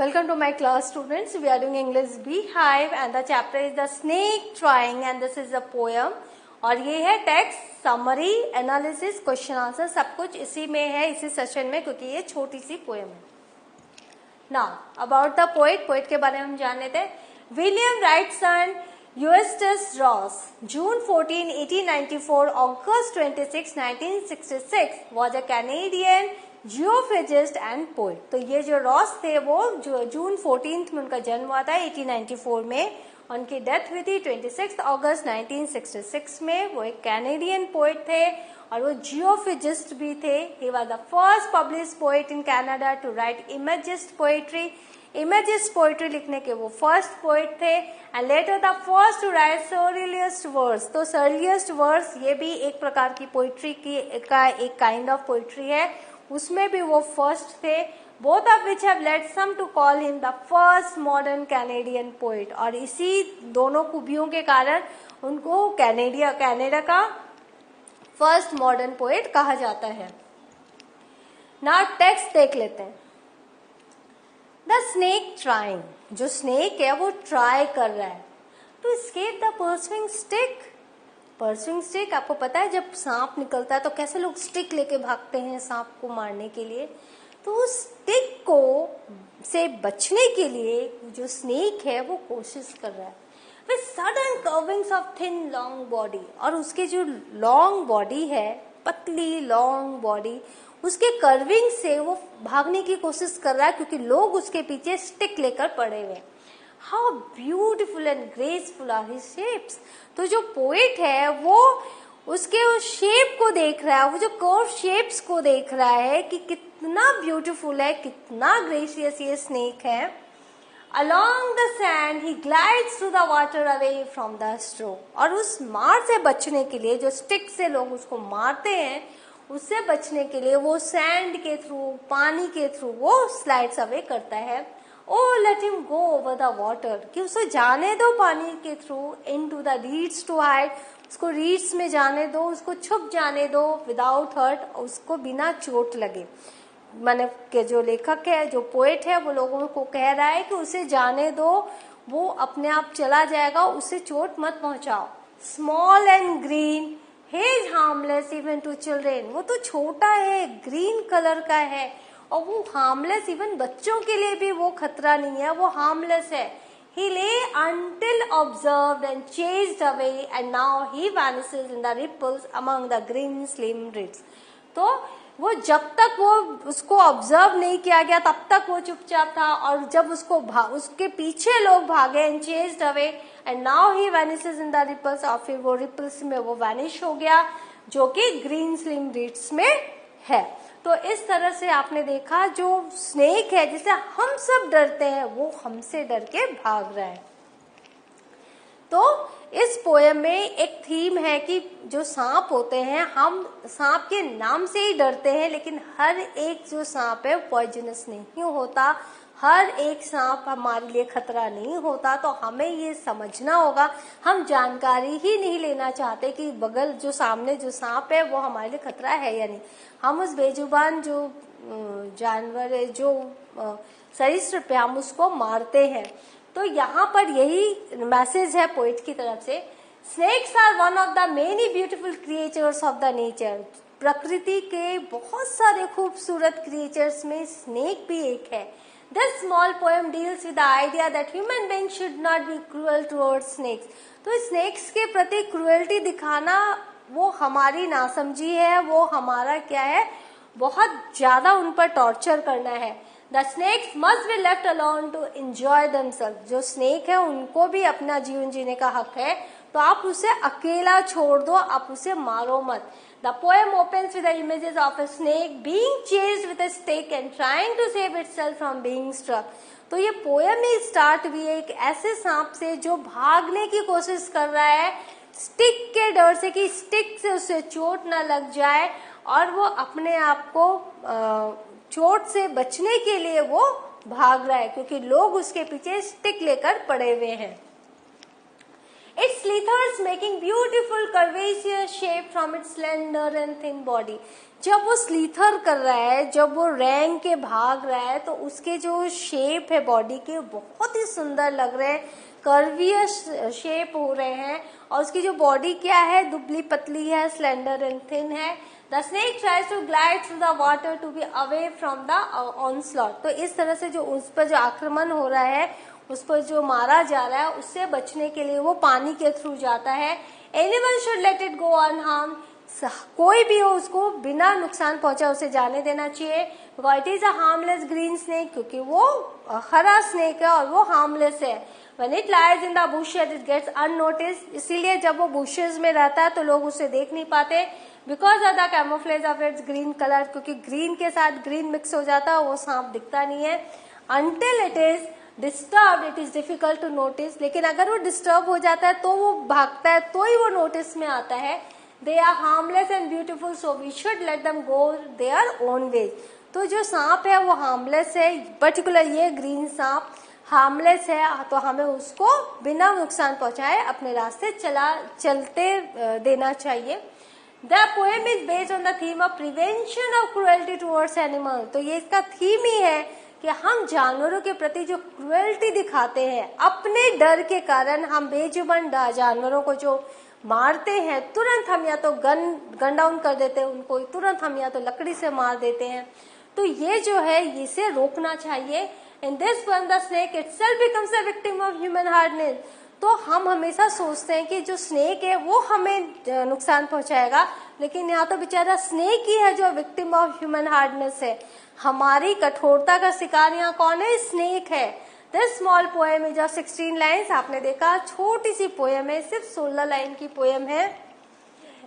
Welcome to my class, students. We are doing English Beehive and the chapter is the snake trying and this is a poem. और ये है text, summary, analysis, question answer, सब कुछ इसी में है, इसी सेशन में, क्योंकि ये छोटी सी पोएम है. नाउ अबाउट द पोएट के बारे में हम जान लेते हैं. William Wrightson Eustace Ross, June 14, 1894, August 26, 1966, was a Canadian geophysicist and poet. तो ये जो रॉस थे वो जो जून 14 में उनका जन्म हुआ था 1894 में, उनकी डेथ हुई थी 26 अगस्त 1966 में. वो एक कैनेडियन पोएट थे और वो जियोफिजिस्ट भी थे. He was the first published poet in Canada to write imagist poetry. Imagist poetry लिखने के वो फर्स्ट पोएट थे. And later the first to write surrealist verse. तो सर्लियस्ट वर्स ये भी एक प्रकार की पोएट्री का एक काइंड ऑफ पोएट्री है, उसमें भी वो फर्स्ट थे. Both of which have led some to call him the first modern Canadian poet. और इसी दोनों खूबियों के कारण उनको कनाडा का फर्स्ट मॉडर्न पोएट कहा जाता है. नाउ टेक्स्ट देख लेते हैं. The snake trying. जो स्नेक है वो ट्राई कर रहा है to escape the pursuing stick. Pursuing stick, आपको पता है जब सांप निकलता है तो कैसे लोग स्टिक लेके भागते हैं सांप को मारने के लिए. तो उस स्टिक को से बचने के लिए जो स्नेक है वो कोशिश कर रहा है with sudden curvings of thin long body. और उसके जो लॉन्ग बॉडी है, पतली लॉन्ग बॉडी, उसके कर्विंग से वो भागने की कोशिश कर रहा है क्योंकि लोग उसके पीछे स्टिक लेकर पड़े हुए. How beautiful and graceful are his shapes. तो जो पोएट है वो उसके उस शेप को देख रहा है, वो जो कर्व शेप्स को देख रहा है कि कितना ब्यूटीफुल है, कितना ग्रेसियस ये स्नेक है. Along the sand he glides through the water away from the stroke. और उस मार से बचने के लिए, जो स्टिक से लोग उसको मारते हैं, उससे बचने के लिए वो सैंड के थ्रू, पानी के थ्रू वो स्लाइड्स अवे करता है. Oh, let him go over the water. कि उसे जाने दो पानी के through. Into the reeds to hide. उसको रीड्स में जाने दो, उसको छुप जाने दो. Without hurt, उसको बिना चोट लगे. माने के जो लेखक है, जो पोएट है, वो लोगों को कह रहा है कि उसे जाने दो, वो अपने आप चला जाएगा, उसे चोट मत पहुंचाओ. Small and green, he is harmless even to children. वो तो छोटा है, ग्रीन कलर का है और वो हार्मलेस, इवन बच्चों के लिए भी वो खतरा नहीं है, वो हार्मलेस है. He lay until observed and chased away and now he vanishes in the ripples among the green slim reeds. तो वो जब तक वो उसको ऑब्जर्व नहीं किया गया तब तक वो चुपचाप था, और जब उसके पीछे लोग भागे and chased away and now he vanishes in the ripples, और फिर वो रिपल्स में वो वैनिश हो गया जो कि ग्रीन स्लिम रीड्स में है. तो इस तरह से आपने देखा जो स्नेक है जिसे हम सब डरते हैं वो हमसे डर के भाग रहा है. तो इस पोएम में एक थीम है कि जो सांप होते हैं, हम सांप के नाम से ही डरते हैं, लेकिन हर एक जो सांप है पॉइजनस नहीं होता, हर एक सांप हमारे लिए खतरा नहीं होता. तो हमें ये समझना होगा. हम जानकारी ही नहीं लेना चाहते कि बगल जो सामने जो सांप है वो हमारे लिए खतरा है या नहीं. हम उस बेजुबान जो जानवर है, जो सरीसृप है, हम उसको मारते हैं. तो यहाँ पर यही मैसेज है पोएट की तरफ से. Snakes are one of the many beautiful creatures of the nature. प्रकृति के बहुत सारे खूबसूरत क्रिएचर्स में स्नेक भी एक है. This small poem deals with the idea that human beings should not be cruel towards snakes. तो स्नेक्स के प्रति क्रुएल्टी दिखाना वो हमारी नासमझी है, वो हमारा क्या है, बहुत ज्यादा उन पर टॉर्चर करना है. The snakes must be left alone to enjoy themselves. जो स्नेक है उनको भी अपना जीवन जीने का हक है, तो आप उसे अकेला छोड़ दो, आप उसे मारो मत. The poem opens with the images of a snake being chased with a stick and trying to save itself from being struck. तो ये पोएम ही स्टार्ट हुई है एक ऐसे सांप से जो भागने की कोशिश कर रहा है स्टिक के डर से कि स्टिक से उसे चोट न लग जाए, और वो अपने आप को चोट से बचने के लिए वो भाग रहा है क्योंकि लोग उसके पीछे स्टिक लेकर पड़े हुए हैं. It slithers making beautiful curvaceous shape from its slender and thin body. जब वो स्लीथर कर रहा है, जब वो रैंक के भाग रहा है, तो उसके जो शेप है बॉडी के बहुत ही सुंदर लग रहे हैं, कर्वियस शेप हो रहे हैं, और उसकी जो बॉडी क्या है, दुबली पतली है, स्लेंडर एंड थिन है। The snake tries to glide through the water to be away from the onslaught. तो इस तरह से जो उस पर जो आक्रमण हो रहा है, उस पर जो मारा जा रहा है, उससे बचने के लिए वो पानी के थ्रू जाता है। Anyone should let it go unharmed. कोई भी हो उसको बिना नुकसान पहुंचा उसे जाने देना चाहिए। Because it is a harmless green snake, क्योंकि वो हरा स्नेक है और वो हार्मलेस है। When it lies in the bushes, it gets unnoticed. इसीलिए जब वो bushes में रहता है तो लोग उसे देख नहीं पाते। Because of the camouflage of its green color, क्योंकि ग्रीन के साथ ग्रीन मिक्स हो जाता है, वो सांप दिखता नहीं है। Until it is disturbed, it is difficult to notice. लेकिन अगर वो डिस्टर्ब हो जाता है तो वो भागता है, तो ही वो नोटिस में आता है। They are harmless and beautiful, so we should let them go their own way. तो जो सांप है वो हार्मलेस है, पर्टिकुलर ये ग्रीन सांप हार्मलेस है, तो हमें उसको बिना नुकसान पहुंचाए अपने रास्ते चलते देना चाहिए। The poem is based on the theme of prevention of cruelty towards animal. तो ये इसका थीम ही है कि हम जानवरों के प्रति जो क्रुएल्टी दिखाते हैं, अपने डर के कारण हम बेजुबान जानवरों को जो मारते हैं, तुरंत हम या तो गन डाउन कर देते हैं उनको, तुरंत हम या तो लकड़ी से मार देते हैं। तो ये जो है इसे रोकना चाहिए। In this one, the snake itself becomes a victim of human hardness. तो हम हमेशा सोचते हैं कि जो स्नेक है वो हमें नुकसान पहुंचाएगा, लेकिन यहाँ तो बेचारा स्नेक ही है जो विक्टिम ऑफ ह्यूमन हार्डनेस है। हमारी कठोरता का शिकार यहाँ कौन है? स्नेक है। This small poem is of 16 lines. आपने देखा छोटी सी पोएम है, सिर्फ 16 लाइन की पोएम है।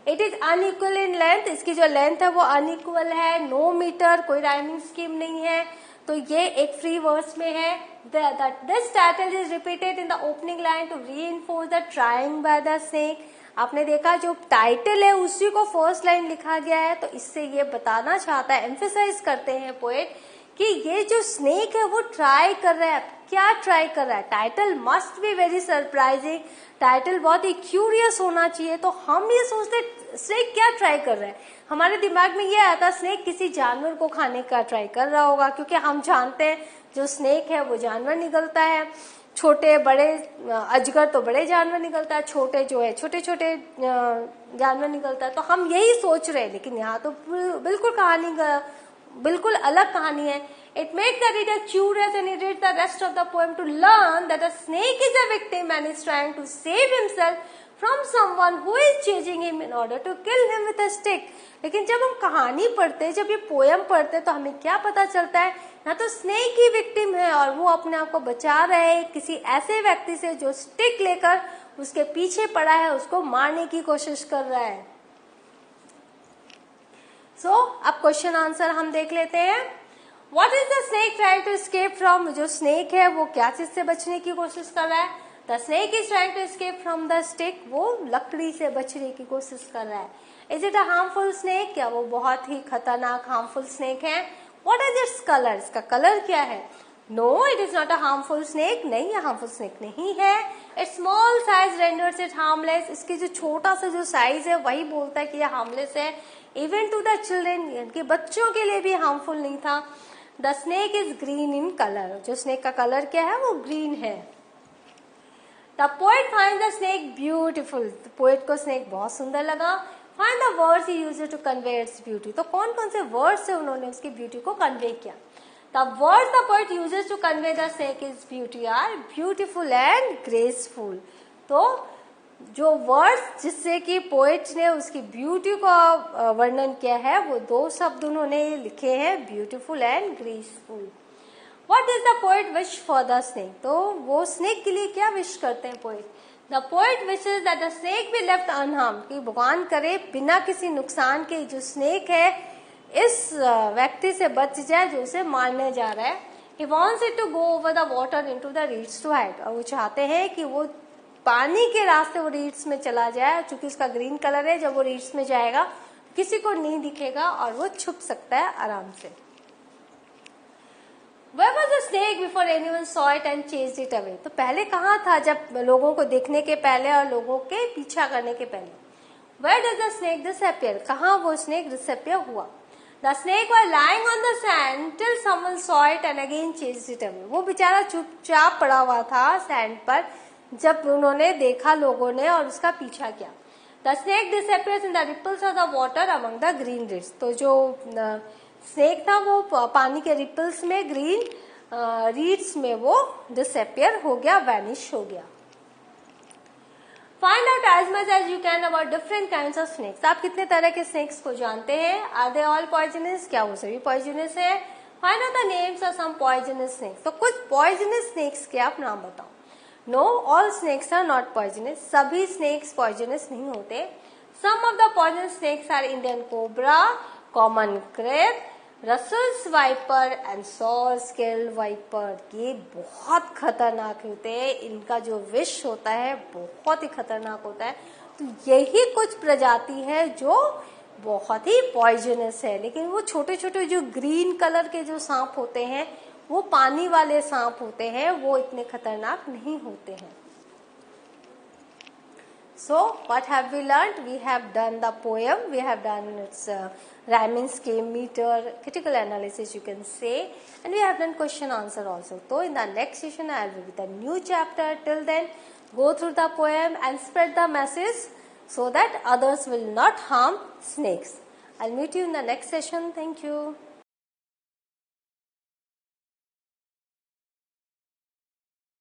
It is unequal in length. इसकी जो लेंथ है वो अनइक्वल है, नो मीटर, कोई राइमिंग स्कीम नहीं है। तो ये एक फ्री वर्स में है। This title is repeated in the opening line to reinforce the trying by the snake. आपने देखा जो टाइटल है उसी को फर्स्ट लाइन लिखा गया है, तो इससे ये बताना चाहता है, एम्फेसाइज करते हैं पोएट कि ये जो स्नेक है वो ट्राई कर रहा है। क्या ट्राई कर रहा है? Title must be very surprising, title बहुत ही क्यूरियस होना चाहिए। तो हम ये सोचते स्नेक क्या ट्राई कर रहा है, हमारे दिमाग में ये आता स्नेक किसी जानवर को खाने का ट्राई कर रहा होगा, क्योंकि हम जानते हैं जो स्नेक है वो जानवर निगलता है, छोटे बड़े अजगर तो बड़े जानवर निकलता है, छोटे जो है छोटे छोटे जानवर निकलता है। तो हम यही सोच रहे हैं, लेकिन यहाँ तो बिल्कुल अलग कहानी है। It makes the reader curious and he reads the rest of the poem to learn that a snake is a victim and is trying to save himself from someone who is chasing him in order to kill him with a stick. लेकिन जब हम कहानी पढ़ते हैं, जब ये poem पढ़ते हैं, तो हमें क्या पता चलता है? ना तो स्नेक ही विक्टिम है और वो अपने आप को बचा रहे है किसी ऐसे व्यक्ति से जो स्टिक लेकर उसके पीछे पड़ा है, उसको मारने की कोशिश कर रहा है। अब क्वेश्चन आंसर हम देख लेते हैं। What is the snake trying to escape from? जो स्नेक है वो क्या चीज से बचने की कोशिश कर रहा है? The snake is trying to escape from the stick. वो लकड़ी से बचने की कोशिश कर रहा है। Is it a harmful snake? क्या वो बहुत ही खतरनाक harmful snake है? What is its color? इसका कलर क्या है? No, it is not a harmful snake. नहीं, ये harmful snake नहीं है। Its small size renders it harmless. इसकी जो छोटा सा जो साइज है वही बोलता है कि ये harmless है। Even to the children, यानी बच्चों के लिए भी हार्मफुल नहीं था। The snake is green in colour. जो स्नेक का कलर क्या है? वो ग्रीन है। The poet find the snake beautiful. Poet को स्नेक बहुत सुंदर लगा। Find the words he used to convey its beauty. तो कौन कौन से वर्ड्स से उन्होंने उसकी ब्यूटी को कन्वे किया? The words the poet uses to convey the snake is beauty are beautiful and graceful. तो जो वर्ड्स जिससे कि पोएट ने उसकी ब्यूटी का वर्णन किया है, वो दो शब्द उन्होंने लिखे हैं, beautiful and graceful. What is the poet wish for the snake? तो वो स्नेक के लिए क्या विश करते हैं poet? The poet wishes that the snake be left unharmed, कि भगवान करे बिना किसी नुकसान के जो स्नेक है इस व्यक्ति से बच जाए जो उसे मारने जा रहा है। He wants it to go over the water into the reeds to hide. और वो चाहते हैं कि वो पानी के रास्ते वो रीड्स में चला जाए, चूंकि उसका ग्रीन कलर है, जब वो रीड्स में जाएगा किसी को नहीं दिखेगा और वो छुप सकता है आराम से। Where was the snake before anyone saw it and chased it away? तो पहले कहाँ था? जब लोगों को देखने के पहले और लोगों के पीछा करने के पहले। Where does the snake disappear? कहाँ वो स्नेक डिसअपियर हुआ? The snake was lying on the sand till someone saw it and again chased it away. वो बेचारा चुपचाप पड़ा हुआ था सैंड पर, जब उन्होंने देखा लोगों ने और उसका पीछा किया. The snake disappears in the ripples of the water among the green reeds. तो जो स्नेक था वो पानी के रिपल्स में, ग्रीन रीड्स में वो डिसअपियर हो गया, वैनिश हो गया. Find out as much as you can about different kinds of snakes. आप कितने तरह के snakes को जानते हैं? Are they all poisonous? क्या वो सभी poisonous है? Find out the names of some poisonous snakes. तो कुछ poisonous snakes के आप नाम बताओ. No, all snakes are not poisonous. सभी snakes poisonous नहीं होते. Some of the poisonous snakes are Indian cobra, common crab, Russell's wiper and sour scaled viper. ये बहुत खतरनाक होते हैं, इनका जो विष होता है बहुत ही खतरनाक होता है. तो यही कुछ प्रजाति है जो बहुत ही पॉइजनस है. लेकिन वो छोटे छोटे जो ग्रीन कलर के जो सांप होते हैं, वो पानी वाले सांप होते हैं, वो इतने खतरनाक नहीं होते हैं. So, what have we learned? We have done the poem, we have done its rhyming scheme, meter, critical analysis you can say, and we have done question answer also. So, in the next session I will be with a new chapter. Till then, go through the poem and spread the message so that others will not harm snakes. I'll meet you in the next session. Thank you.